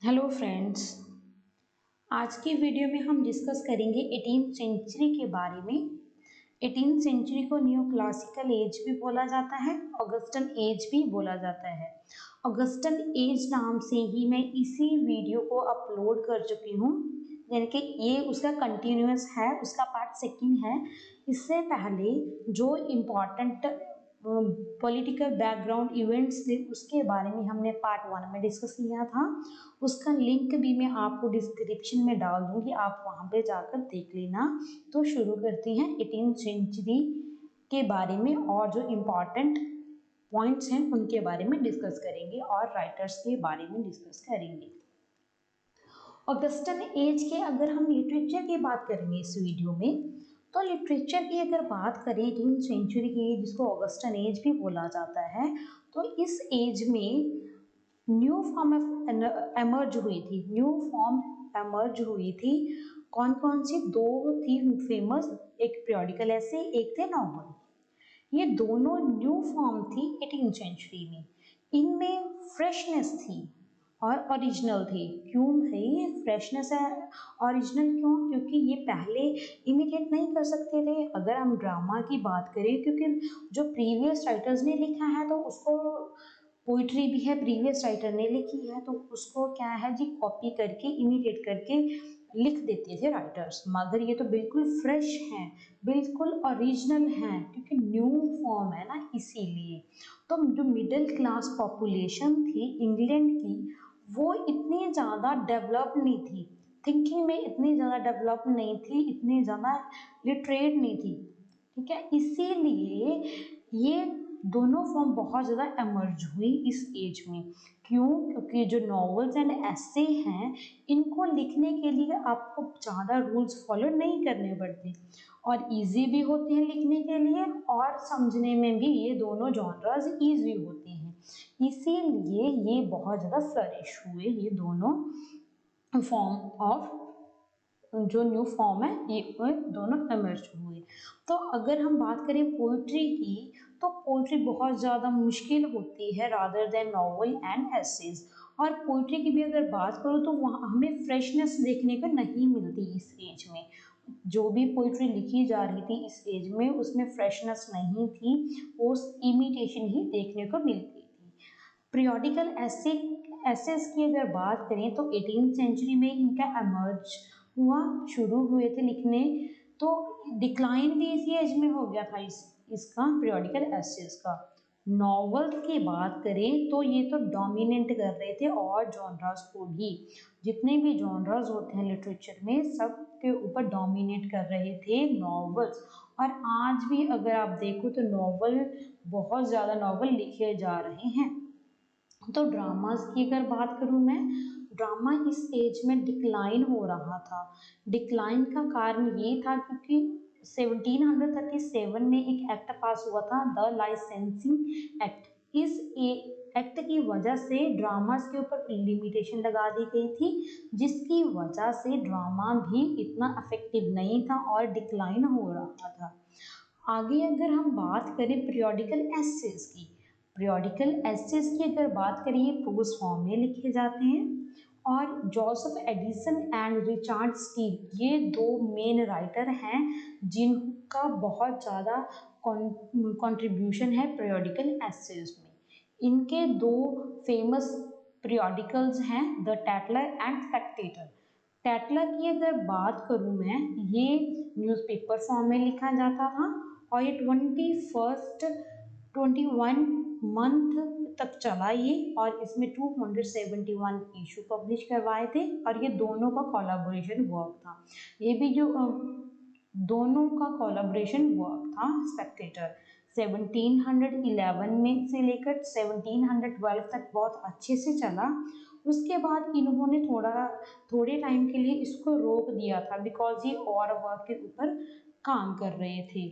Hello friends. आज की video में हम डिस्कस करेंगे 18th सेंचुरी के बारे में। 18th सेंचुरी को न्यू क्लासिकल एज भी बोला जाता है, ऑगस्टन एज भी बोला जाता है। ऑगस्टन एज नाम से ही मैं इसी वीडियो को अपलोड कर चुकी हूँ, यानी कि ये उसका कंटिन्यूअस है, उसका पार्ट सेकंड है। इससे पहले जो इम्पॉर्टेंट पॉलिटिकल बैकग्राउंड इवेंट्स थे उसके बारे में हमने पार्ट 1 में डिस्कस किया था। उसका लिंक भी मैं आपको डिस्क्रिप्शन में डाल दूंगी, आप वहाँ पे जाकर देख लेना। तो शुरू करते हैं 18th सेंचुरी के बारे में, और जो इम्पॉर्टेंट पॉइंट्स हैं उनके बारे में डिस्कस करेंगे और राइटर्स के बारे में डिस्कस करेंगे। ऑगस्टन एज के अगर हम लिटरेचर की बात करेंगे इस वीडियो में, तो लिटरेचर की अगर बात करें 18th सेंचुरी की, जिसको ऑगस्टन एज भी बोला जाता है, तो इस एज में न्यू फॉर्म एमर्ज हुई थी। न्यू फॉर्म एमर्ज हुई थी। कौन कौन सी? दो थी फेमस, एक पीरियोडिकल ऐसे, एक थे नॉवल। ये दोनों न्यू फॉर्म थी 18th सेंचुरी में। इनमें फ्रेशनेस थी और ओरिजिनल थी। क्यों भाई फ्रेशनेस है, ओरिजिनल क्यों? क्योंकि ये पहले इमिटेट नहीं कर सकते थे। अगर हम ड्रामा की बात करें, क्योंकि जो प्रीवियस राइटर्स ने लिखा है तो उसको, पोइट्री भी है प्रीवियस राइटर ने लिखी है, तो उसको क्या है जी, कॉपी करके इमिटेट करके लिख देते थे राइटर्स। मगर ये तो बिल्कुल फ्रेश हैं, बिल्कुल ओरिजिनल हैं, क्योंकि न्यू फॉर्म है ना, इसीलिए। तो जो मिडिल क्लास पॉपुलेशन थी इंग्लैंड की, वो इतनी ज़्यादा डेवलप नहीं थी, थिंकिंग में इतनी ज़्यादा डेवलप नहीं थी, इतनी ज़्यादा लिटरेट नहीं थी। ठीक है, इसीलिए ये दोनों फॉर्म बहुत ज़्यादा एमर्ज हुई इस एज में। क्यों? क्योंकि जो नॉवेल्स एंड ऐसे हैं, इनको लिखने के लिए आपको ज़्यादा रूल्स फॉलो नहीं करने पड़ते और इजी भी होते हैं लिखने के लिए, और समझने में भी ये दोनों जॉनरास इजी होते हैं। इसीलिए ये बहुत ज़्यादा फ्लरिश हुए, ये दोनों फॉर्म ऑफ, जो न्यू फॉर्म है, ये दोनों एमर्ज हुए। तो अगर हम बात करें पोइट्री की, तो पोइट्री बहुत ज़्यादा मुश्किल होती है rather than novel and essays. और पोइट्री की भी अगर बात करूँ तो वहाँ हमें फ्रेशनेस देखने को नहीं मिलती इस एज में। जो भी पोइट्री लिखी जा रही थी इस एज में, उसमें फ्रेशनेस नहीं थी, वो इमिटेशन ही देखने को मिलती थी। पीरियोडिकल एसेस की अगर बात करें तो 18th सेंचुरी में इनका एमर्ज हुआ, शुरू हुए थे लिखने। तो डिक्लाइन भी इसी एज में हो गया था इसका पीरियोडिकल एसेस का। नॉवेल्स की बात करें तो ये तो डोमिनेट कर रहे थे और जॉनरास को भी। जितने भी जॉनरास होते हैं लिटरेचर में, सब के ऊपर डोमिनेट कर रहे थे नॉवेल्स। और आज भी अगर आप देखो तो नॉवल, बहुत ज़्यादा नॉवल लिखे जा रहे हैं। तो ड्रामास की अगर बात करूँ मैं, ड्रामा इस एज में डिक्लाइन हो रहा था। डिक्लाइन का कारण ये था क्योंकि 1737 में एक एक्ट पास हुआ था, द लाइसेंसिंग एक्ट। इस एक्ट की वजह से ड्रामास के ऊपर लिमिटेशन लगा दी गई थी, जिसकी वजह से ड्रामा भी इतना इफेक्टिव नहीं था और डिक्लाइन हो रहा था। आगे अगर हम बात करें पीरियोडिकल एसेस की, पीरियोडिकल एसेस की अगर बात करें, ये प्रोज फॉर्म में लिखे जाते हैं। और Joseph Addison and Richard Steele, ये दो मेन राइटर हैं जिनका बहुत ज़्यादा कंट्रीब्यूशन है पीरियोडिकल एसेस में। इनके दो फेमस पीरियोडिकल्स हैं, द टैटलर एंड स्पेक्टेटर। टैटलर की अगर बात करूँ मैं, ये न्यूज़पेपर फॉर्म में लिखा जाता था और ये 21 मंथ तक चला ये, और इसमें 271 इशू पब्लिश करवाए थे। और ये दोनों का कोलैबोरेशन वर्क था। ये भी जो दोनों का कोलैबोरेशन वर्क था। स्पेक्टेटर 1711 में से लेकर 1712 तक बहुत अच्छे से चला। उसके बाद इन्होंने थोड़े टाइम के लिए इसको रोक दिया था, बिकॉज ये और वर्क के ऊपर काम कर रहे थे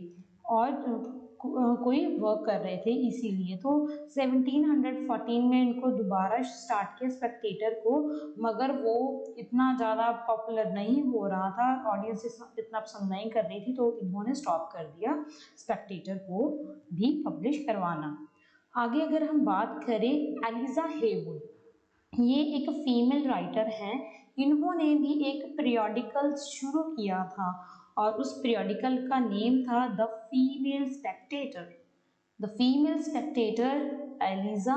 और कोई वर्क कर रहे थे, इसीलिए। तो 1714 में इनको दोबारा स्टार्ट किया स्पेक्टेटर को, मगर वो इतना ज़्यादा पॉपुलर नहीं हो रहा था, ऑडियंस इतना पसंद नहीं कर रही थी, तो इन्होंने स्टॉप कर दिया स्पेक्टेटर को भी पब्लिश करवाना। आगे अगर हम बात करें एलिजा हेवुड, ये एक फीमेल राइटर हैं। इन्होंने भी एक पीरियोडिकल शुरू किया था और उस पीरियोडिकल का नेम था the Female Spectator. The Female Spectator Eliza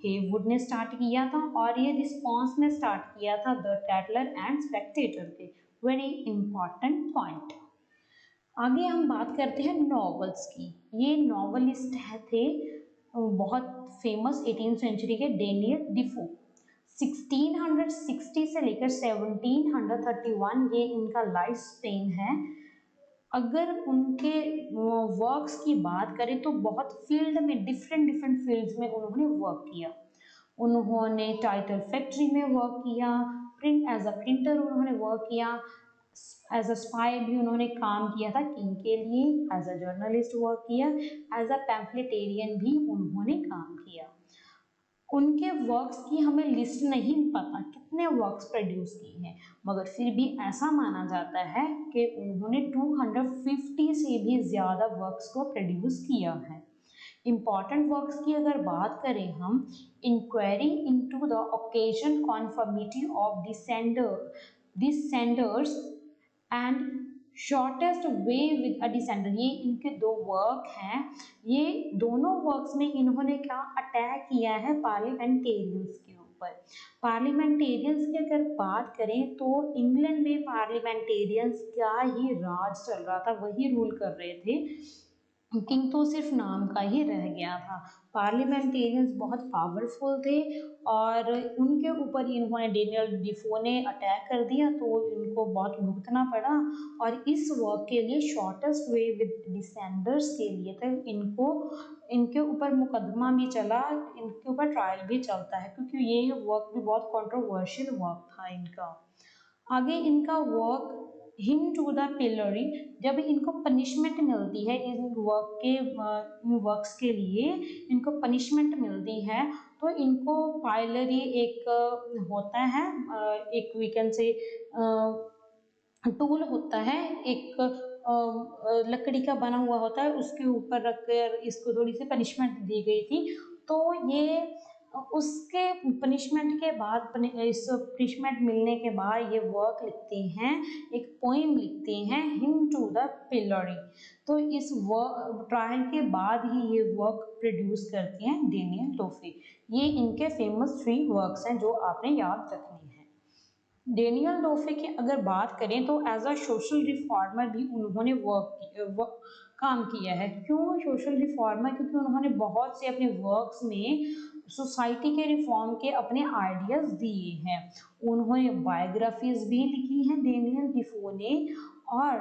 Haywood ने स्टार्ट किया था और ये रिस्पॉन्स में स्टार्ट किया था द टैटलर एंड स्पेक्टेटर के। Very important point. आगे हम बात करते हैं नॉवेल्स की। ये नॉवलिस्ट थे बहुत फेमस 18th सेंचुरी के डेनियल डिफो। 1660 से लेकर 1731 ये इनका लाइफ स्पेन है। अगर उनके वर्क्स की बात करें तो बहुत फील्ड में डिफरेंट डिफरेंट फील्ड्स में उन्होंने वर्क किया। उन्होंने टाइटल फैक्ट्री में वर्क किया, प्रिंट एज अ प्रिंटर उन्होंने वर्क किया, एज अ स्पाई भी उन्होंने काम किया था किंग के लिए, एज अ जर्नलिस्ट वर्क किया, एज अ पैम्फलेटेरियन भी उन्होंने काम किया। उनके वर्क्स की हमें लिस्ट नहीं पता कितने वर्क्स प्रोड्यूस किए हैं, मगर फिर भी ऐसा माना जाता है कि उन्होंने 250 से भी ज़्यादा वर्क्स को प्रोड्यूस किया है। इम्पॉर्टेंट वर्क्स की अगर बात करें हम, inquiry into the occasion conformity of dissenters and shortest way with a dissenter, ये इनके दो वर्क हैं। ये दोनों वर्क्स में इन्होंने क्या अटैक किया है पार्लियामेंटेरियंस के ऊपर। पार्लियामेंटेरियंस की अगर बात करें तो इंग्लैंड में पार्लियामेंटेरियंस क्या ही राज चल रहा था, वही रूल कर रहे थे। किंग तो सिर्फ नाम का ही रह गया था। पार्लियामेंटेरियंस बहुत पावरफुल थे और उनके ऊपर इन्होंने डेनियल डिफो ने अटैक कर दिया तो इनको बहुत भुगतना पड़ा। और इस वर्क के लिए शॉर्टेस्ट वे विद डिसेंडर्स के लिए तो इनको इनके ऊपर मुकदमा भी चला, इनके ऊपर ट्रायल भी चलता है क्योंकि ये वर्क भी बहुत कंट्रोवर्शियल वर्क था इनका। आगे इनका वर्क हिम टू द पिलरी, जब इनको पनिशमेंट मिलती है इन वर्क्स के लिए इनको पनिशमेंट मिलती है तो इनको पायलरी एक होता है, एक वी कैन से टूल होता है, एक लकड़ी का बना हुआ होता है, उसके ऊपर रखकर इसको थोड़ी सी पनिशमेंट दी गई थी। तो ये उसके पनिशमेंट के बाद इस पनिशमेंट मिलने के बाद ये वर्क लिखते हैं, एक पोइम लिखते हैं हिम टू द पिलरी। तो इस वर्क ट्रायल के बाद ही ये वर्क प्रोड्यूस करते हैं डेनियल डोफे। ये इनके फेमस 3 वर्क्स हैं जो आपने याद रखने हैं। डेनियल डोफे की अगर बात करें तो एज अ सोशल रिफॉर्मर भी उन्होंने काम किया है। क्यों सोशल रिफॉर्मर? क्योंकि उन्होंने बहुत से अपने वर्क्स में सोसाइटी के रिफॉर्म के अपने आइडियाज़ दिए हैं। उन्होंने बायोग्राफीज भी लिखी हैं डेनियल डिफो ने, और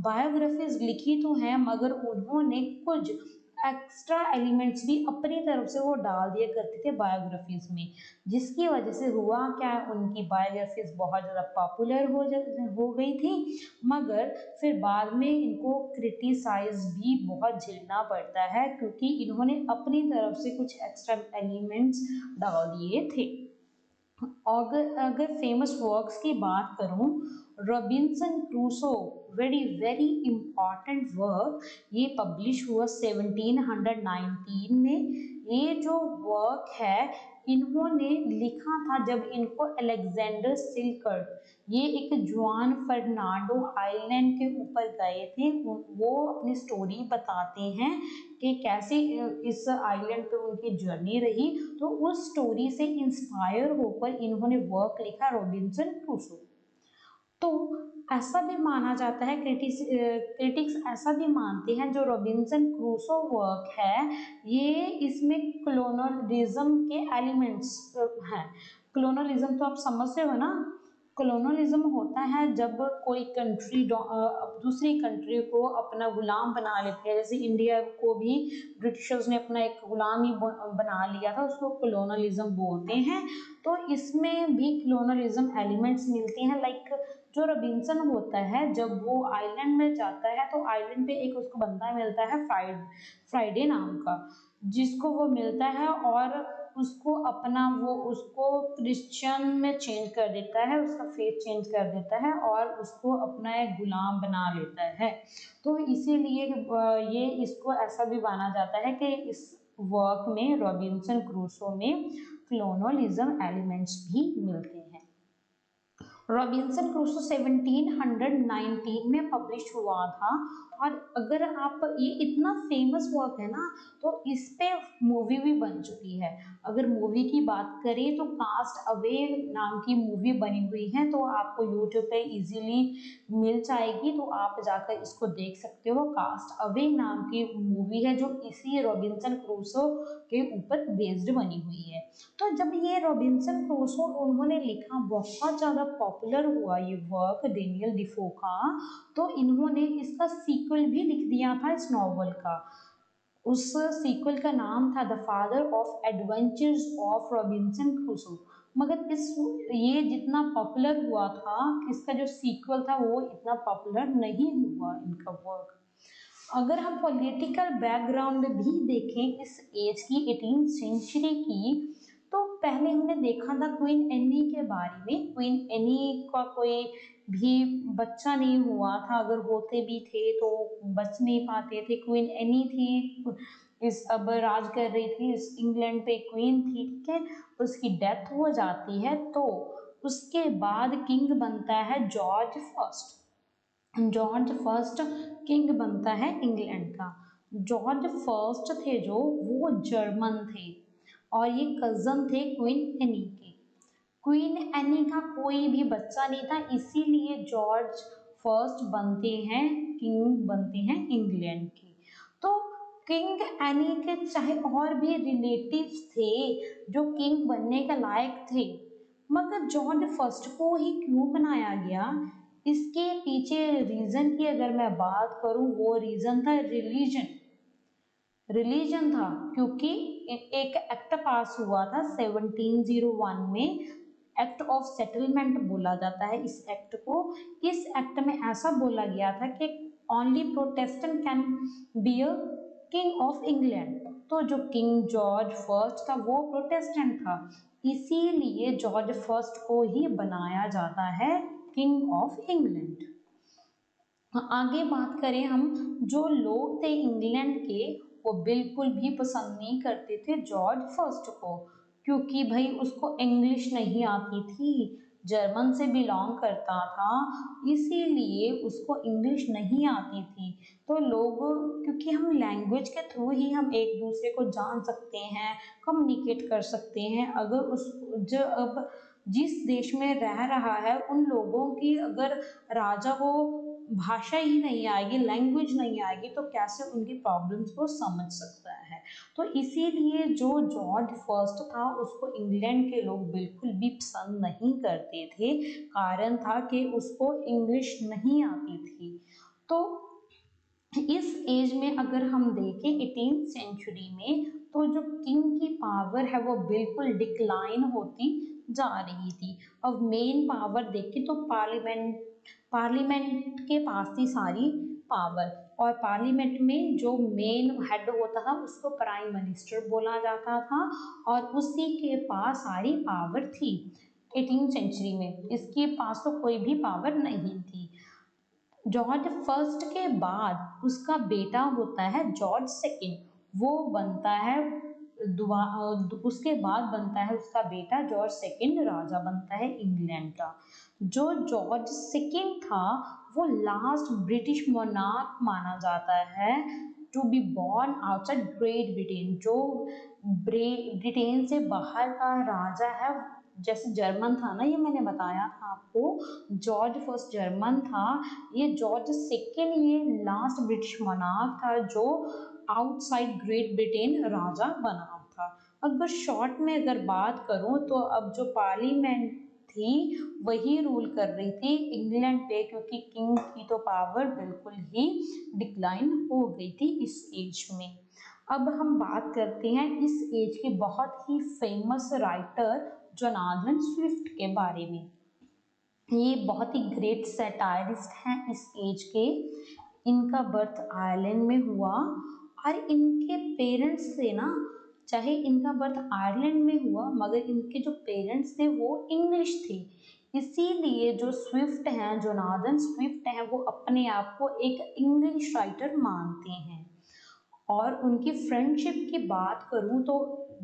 बायोग्राफीज लिखी तो हैं मगर उन्होंने कुछ एक्स्ट्रा एलिमेंट्स भी अपनी तरफ से वो डाल दिया करते थे बायोग्राफीज में, जिसकी वजह से हुआ क्या, उनकी बायोग्राफीज बहुत ज़्यादा पॉपुलर हो गई थी। मगर फिर बाद में इनको क्रिटिसाइज भी बहुत झेलना पड़ता है क्योंकि इन्होंने अपनी तरफ से कुछ एक्स्ट्रा एलिमेंट्स डाल दिए थे। अगर फेमस वर्क्स की बात करूं, Robinson Crusoe very very important work, ये पब्लिश हुआ 1719 में। ये जो वर्क है इन्होंने लिखा था जब इनको अलेक्जेंडर सिलकर्ट, ये एक जुआन फर्नांडो आइलैंड के ऊपर गए थे। वो अपनी स्टोरी बताते हैं कि कैसे इस आइलैंड पे उनकी जर्नी रही। तो उस स्टोरी से इंस्पायर होकर इन्होंने वर्क लिखा रॉबिन्सन क्रूसो। तो ऐसा भी माना जाता है, क्रिटिक्स ऐसा भी मानते हैं जो रॉबिन्सन क्रूसो वर्क है ये इसमें कॉलोनियलिज्म के एलिमेंट्स हैं। कॉलोनियलिज्म तो आप समझते हो ना, कॉलोनियलिज्म होता है जब कोई कंट्री दूसरी कंट्री को अपना गुलाम बना लेती है। जैसे इंडिया को भी ब्रिटिशर्स ने अपना एक गुलाम ही बना लिया था, उसको कॉलोनियलिज्म बोलते हैं। तो इसमें भी कॉलोनियलिज्म एलिमेंट्स मिलते हैं। लाइक जो रॉबिन्सन होता है जब वो आइलैंड में जाता है तो आइलैंड पे एक उसको बंदा मिलता है फ्राइडे नाम का, जिसको वो मिलता है और उसको क्रिश्चियन में चेंज कर देता है, उसका फेथ चेंज कर देता है और उसको अपना एक गुलाम बना लेता है। तो इसीलिए इसको ऐसा भी माना जाता है कि इस वर्क में रॉबिन्सन क्रूसो में कॉलोनियलिज्म एलिमेंट्स भी मिलते हैं। रॉबिन्सन क्रूसो 1719 में पब्लिश हुआ था, और अगर आप, ये इतना फेमस वर्क है ना, तो इस पे मूवी भी बन चुकी है। अगर मूवी की बात करें तो कास्ट अवे नाम की मूवी बनी हुई है, तो आपको यूट्यूब पे इजीली मिल जाएगी, तो आप जाकर इसको देख सकते हो। कास्ट अवे नाम की मूवी है जो इसी रॉबिन्सन क्रूसो के ऊपर बेस्ड बनी हुई है। तो जब ये रॉबिन्सन क्रूसो उन्होंने लिखा, बहुत ज़्यादा पॉपुलर हुआ ये वर्क डेनियल डिफो का, तो इन्होंने इसका सीक्वल भी लिख दिया था इस नॉवल का। उस सीक्वल का नाम था the father of adventures of Robinson Crusoe. मगर इस ये जितना पॉपुलर हुआ था, इसका जो सीक्वल था वो इतना पॉपुलर नहीं हुआ इनका वर्क। अगर हम पॉलिटिकल बैकग्राउंड भी देखें इस एज की, 18th सेंचुरी की, तो पहले हमने देखा था क्वीन एनी के बारे में। क्वीन एनी का कोई भी बच्चा नहीं हुआ था, अगर होते भी थे तो बच नहीं पाते थे। क्वीन एनी थी, इस अब राज कर रही थी इस इंग्लैंड पे, क्वीन थी, ठीक है। उसकी डेथ हो जाती है, तो उसके बाद किंग बनता है George first. George first king बनता है इंग्लैंड का। जॉर्ज फर्स्ट थे जो, वो जर्मन थे, और ये कजन थे क्वीन एनी के। क्वीन एनी का कोई भी बच्चा नहीं था, इसीलिए जॉर्ज फर्स्ट बनते हैं, किंग बनते हैं इंग्लैंड के। तो किंग एनी के चाहे और भी रिलेटिव्स थे जो किंग बनने के लायक थे, मगर जॉर्ज फर्स्ट को ही क्यों बनाया गया, इसके पीछे रीजन की अगर मैं बात करूं, वो रीजन था रिलीजन। रिलीजन था क्योंकि एक एक्ट पास हुआ था 1701 में, एक्ट ऑफ सेटलमेंट बोला जाता है इस एक्ट को। इस एक्ट में ऐसा बोला गया था कि only Protestant can be a king of England. तो जो किंग जॉर्ज फर्स्ट था वो प्रोटेस्टेंट था, इसीलिए जॉर्ज फर्स्ट को ही बनाया जाता है किंग ऑफ इंग्लैंड। आगे बात करें हम, जो लोग थे इंग्लैंड के, वो बिल्कुल भी पसंद नहीं करते थे जॉर्ज फर्स्ट को, क्योंकि भाई उसको इंग्लिश नहीं आती थी, जर्मन से बिलोंग करता था, इसीलिए उसको इंग्लिश नहीं आती थी। तो लोग, क्योंकि हम लैंग्वेज के थ्रू ही हम एक दूसरे को जान सकते हैं, कम्युनिकेट कर सकते हैं। अगर उस जो अब जिस देश में रह रहा है उन लोगों की अगर राजा को भाषा ही नहीं आएगी, लैंग्वेज नहीं आएगी, तो कैसे उनकी प्रॉब्लम्स को समझ सकता है। तो इसीलिए जो जॉर्ज फर्स्ट था उसको इंग्लैंड के लोग बिल्कुल भी पसंद नहीं करते थे। कारण था कि उसको इंग्लिश नहीं आती थी। तो इस एज में अगर हम देखें 18th सेंचुरी में, तो जो किंग की पावर है वो बिल्कुल डिक्लाइन होती जा रही थी। अब मेन पावर देखें तो पार्लियामेंट के पास थी सारी पावर, और पार्लियामेंट में जो मेन हेड होता था उसको प्राइम मिनिस्टर बोला जाता था, और उसी के पास सारी पावर थी। 18th सेंचुरी में इसके पास तो कोई भी पावर नहीं थी। जॉर्ज फर्स्ट के बाद उसका बेटा होता है जॉर्ज सेकंड, वो बनता है उसके बाद बनता है उसका बेटा जॉर्ज सेकंड, राजा बनता है इंग्लैंड का। जो जॉर्ज सेकंड था वो लास्ट ब्रिटिश मोनार्क माना जाता है to be born outside Great Britain. जो ब्रिटेन से बाहर का राजा है, जैसे जर्मन था ना, ये मैंने बताया था आपको, जॉर्ज फर्स्ट जर्मन था, ये जॉर्ज सेकेंड ये लास्ट ब्रिटिश मोनार्क था जो आउटसाइड ग्रेट ब्रिटेन राजा बना था। अगर शॉर्ट में अगर बात करूं तो अब जो पार्लियामेंट थी वही रूल कर रही थी इंग्लैंड पे, क्योंकि किंग की तो पावर बिल्कुल ही डिक्लाइन हो गई थी इस एज में। अब हम बात करते हैं इस एज के बहुत ही फेमस राइटर जोनाथन स्विफ्ट के बारे में। ये बहुत ही ग्रेट सैटायरिस्ट हैं इस एज के। इनका बर्थ आयरलैंड में हुआ, और इनके पेरेंट्स थे ना, चाहे इनका बर्थ आयरलैंड में हुआ मगर इनके जो पेरेंट्स थे वो इंग्लिश थे। इसीलिए जो स्विफ्ट हैं, जोनाथन स्विफ्ट हैं, वो अपने आप को एक इंग्लिश राइटर मानते हैं। और उनकी फ्रेंडशिप की बात करूं तो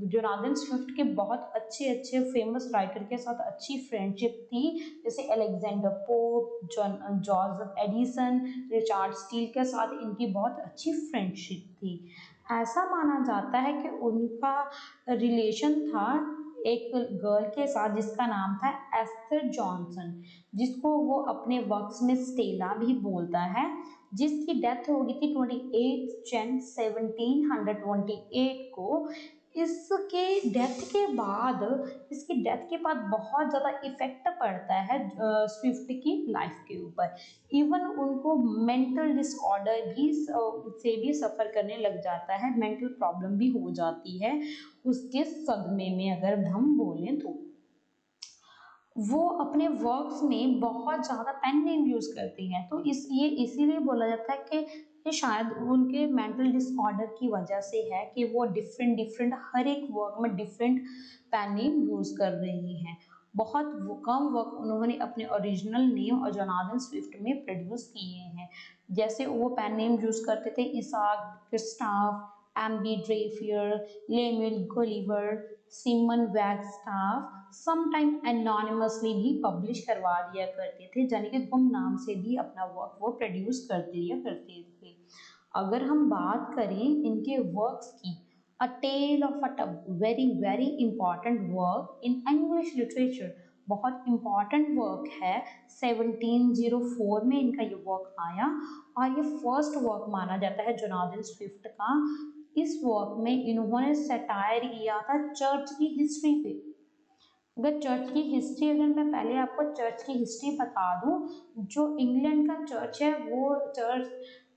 जोनाथन स्विफ्ट के बहुत अच्छे अच्छे फेमस राइटर के साथ अच्छी फ्रेंडशिप थी, जैसे Alexander pope, George Edison, Richard Steele के साथ इनकी बहुत अच्छी फ्रेंडशिप थी। ऐसा माना जाता है कि उनका रिलेशन था एक गर्ल के साथ जिसका नाम था एस्थर जॉनसन, जिसको वो अपने वर्क्स में स्टेला भी बोलता है, जिसकी डेथ हो गई थी 28 जन 1728 को। इसकी डेथ के बाद बहुत ज़्यादा इफेक्ट पड़ता है स्विफ्ट की लाइफ के ऊपर। इवन उनको मेंटल डिसऑर्डर भी से भी सफ़र करने लग जाता है, मेंटल प्रॉब्लम भी हो जाती है उसके सदमे में, अगर हम बोलें तो। वो अपने वर्क्स में बहुत ज़्यादा पेन नेम यूज़ करती हैं, तो ये इसीलिए बोला जाता है कि ये शायद उनके मेंटल डिसऑर्डर की वजह से है कि वो डिफरेंट डिफरेंट हर एक वर्क में डिफरेंट पेन नेम यूज़ कर रही हैं। कम वर्क उन्होंने अपने ओरिजिनल नेम और जोनाथन स्विफ्ट में प्रोड्यूस किए हैं। जैसे वो पेन नेम यूज़ करते थे Isaac क्रिस्टाफ, Aamby ड्रेफियर, Lemuel गोलिवर, सिमन वैगस्टाफ, sometime anonymously भी पब्लिश करवा दिया करते थे, यानी कि गुम नाम से भी अपना वर्क वो प्रोड्यूस कर दिया करते थे। अगर हम बात करें इनके वर्क्स की, a tale of a tub, very very important work in English literature, बहुत इंपॉर्टेंट वर्क है। 1704 में इनका ये वर्क आया और ये फर्स्ट वर्क माना जाता है जोनाथन स्विफ्ट का। इस वर्क में इन्होंने सटायर किया था चर्च की हिस्ट्री पे। अगर मैं पहले आपको चर्च की हिस्ट्री बता दूं, जो इंग्लैंड का चर्च है वो चर्च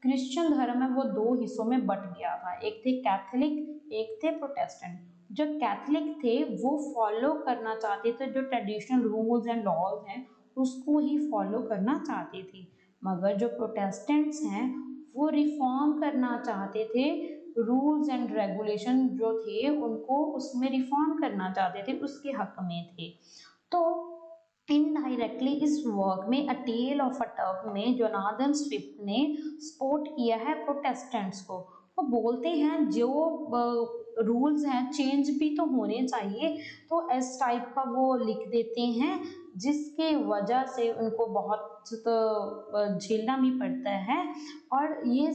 क्रिश्चियन धर्म है, वो दो हिस्सों में बट गया था, एक थे कैथोलिक एक थे प्रोटेस्टेंट। जो कैथोलिक थे वो फॉलो करना चाहते थे जो ट्रेडिशनल रूल्स एंड लॉज हैं उसको ही फॉलो करना चाहते थे, मगर जो प्रोटेस्टेंट्स हैं वो रिफॉर्म करना चाहते थे, रूल्स एंड रेगुलेशन जो थे उनको उसमें रिफॉर्म करना चाहते थे, उसके हक में थे। तो इनडायरेक्टली इस वर्क में अ टेल ऑफ अ टब में जोनाथन स्विफ्ट ने सपोर्ट किया है प्रोटेस्टेंट्स को। वो बोलते हैं जो रूल्स हैं चेंज भी तो होने चाहिए, तो इस टाइप का वो लिख देते हैं जिसके वजह से उनको बहुत झेलना भी पड़ता है। और ये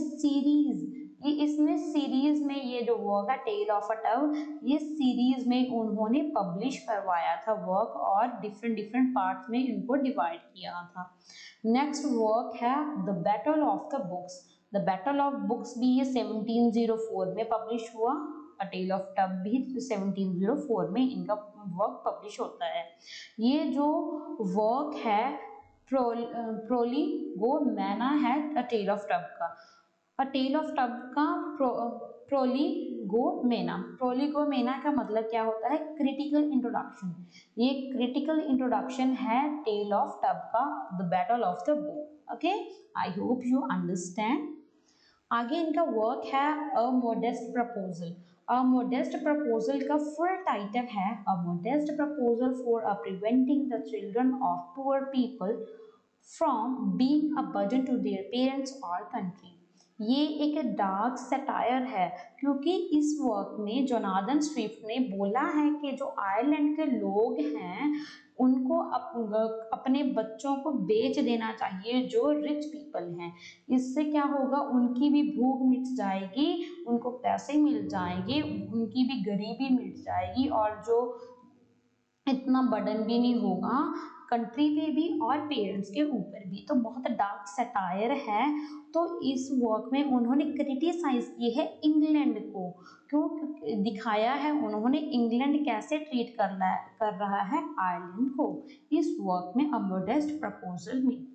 इसने सीरीज में ये जो वर्क है टेल ऑफ अ टब, ये सीरीज में उन्होंने पब्लिश करवाया था वर्क और डिफरेंट डिफरेंट पार्ट्स में इनको डिवाइड किया था। नेक्स्ट वर्क है the battle of the books. The battle of books भी ये 1704 में पब्लिश हुआ, अ टेल ऑफ टब भी 1704 में इनका वर्क पब्लिश होता है। ये जो वर्क है प्रोलीगोमेना है अ टेल ऑफ टब का। अ टेल ऑफ टब का प्रोलीगोमेना का मतलब क्या होता है? Critical introduction. ये क्रिटिकल इंट्रोडक्शन है टेल ऑफ टब का, the battle of the book. Okay, I hope you understand. आगे इनका वर्क है a modest proposal. A modest proposal का फुल टाइटल है a modest proposal for a preventing the children of poor people from being a burden to their parents और country. ये एक dark satire है, क्योंकि इस वर्क में जोनाथन स्विफ्ट ने बोला है कि जो आयरलैंड के लोग हैं उनको अपने बच्चों को बेच देना चाहिए जो रिच पीपल हैं। इससे क्या होगा, उनकी भी भूख मिट जाएगी, उनको पैसे मिल जाएंगे, उनकी भी गरीबी मिट जाएगी और जो इतना बर्डन भी नहीं होगा कंट्री पे भी और पेरेंट्स के ऊपर भी। तो बहुत डार्क सटायर है। तो इस वर्क में उन्होंने क्रिटिसाइज की है इंग्लैंड को, क्योंकि दिखाया है उन्होंने इंग्लैंड कैसे ट्रीट कर रहा है आयरलैंड को इस वर्क में अ मोडेस्ट प्रपोजल में।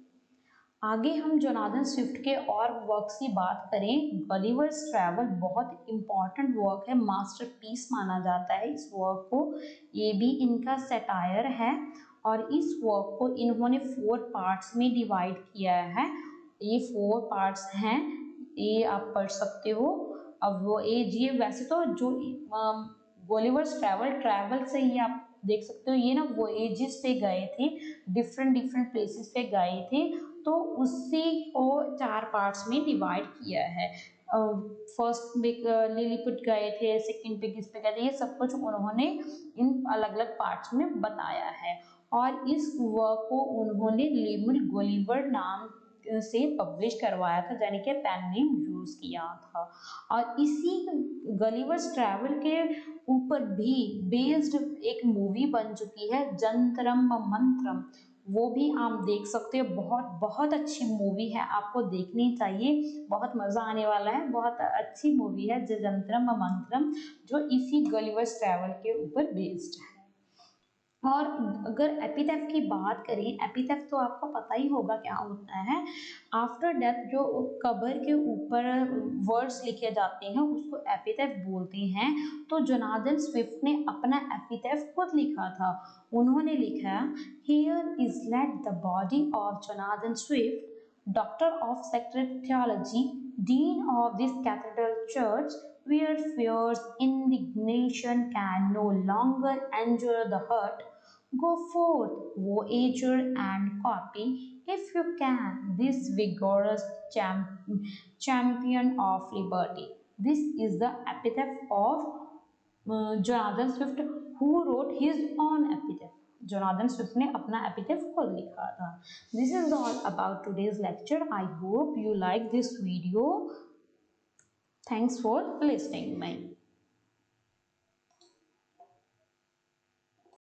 आगे हम जोनाथन स्विफ्ट के और वर्क्स की बात करें, गलिवर्स ट्रैवल बहुत इम्पॉर्टेंट वर्क है, मास्टरपीस माना जाता है इस वर्क को। ये भी इनका सटायर है और इस वर्क को इन्होंने 4 पार्ट्स में डिवाइड किया है। ये 4 पार्ट्स हैं, ये आप पढ़ सकते हो। अब वो ये वैसे तो जो गलिवर्स ट्रैवल से ही आप देख सकते हो, ये ना वो एजिस पे गए थे, डिफरेंट डिफरेंट प्लेसेस पे गए थे, तो उसी को 4 पार्ट्स में डिवाइड किया है। फर्स्ट पे लिलीपुट गए थे, सेकंड पे किस पे गए थे, ये सब कुछ उन्होंने इन अलग अलग पार्ट्स में बताया है। और इस वर्क को उन्होंने लेमुल गोलीवर नाम से पब्लिश करवाया था, यानी कि पेन नेम यूज किया था। और इसी गलीवर्स ट्रैवल के ऊपर भी बेस्ड एक मूवी बन चुकी है, जंतरम मंत्रम। वो भी आप देख सकते हो, बहुत बहुत अच्छी मूवी है, आपको देखनी चाहिए, बहुत मजा आने वाला है। बहुत अच्छी मूवी है जंतरम मंत्रम, जो इसी गलीवर्स ट्रैवल के ऊपर बेस्ड है। और अगर एपिथेफ की बात करें, एपिथेफ तो आपको पता ही होगा क्या होता है। आफ्टर डेथ जो कब्र के ऊपर वर्ड्स लिखे जाते हैं उसको एपिथेफ बोलते हैं। तो जोनाथन स्विफ्ट ने अपना एपिथेफ खुद लिखा था। उन्होंने लिखा, here is laid the body of Jonathan Swift, doctor of sacred theology, dean of this cathedral church, where fierce indignation can no longer endure the hurt. Go forth, voyager, and copy, if you can, this vigorous champion of liberty. This is the epitaph of Jonathan Swift, who wrote his own epitaph. Jonathan Swift ने अपना एपिथेफ खुद लिखा था। This is all about today's lecture. I hope you like this video. Thanks for listening. Bye.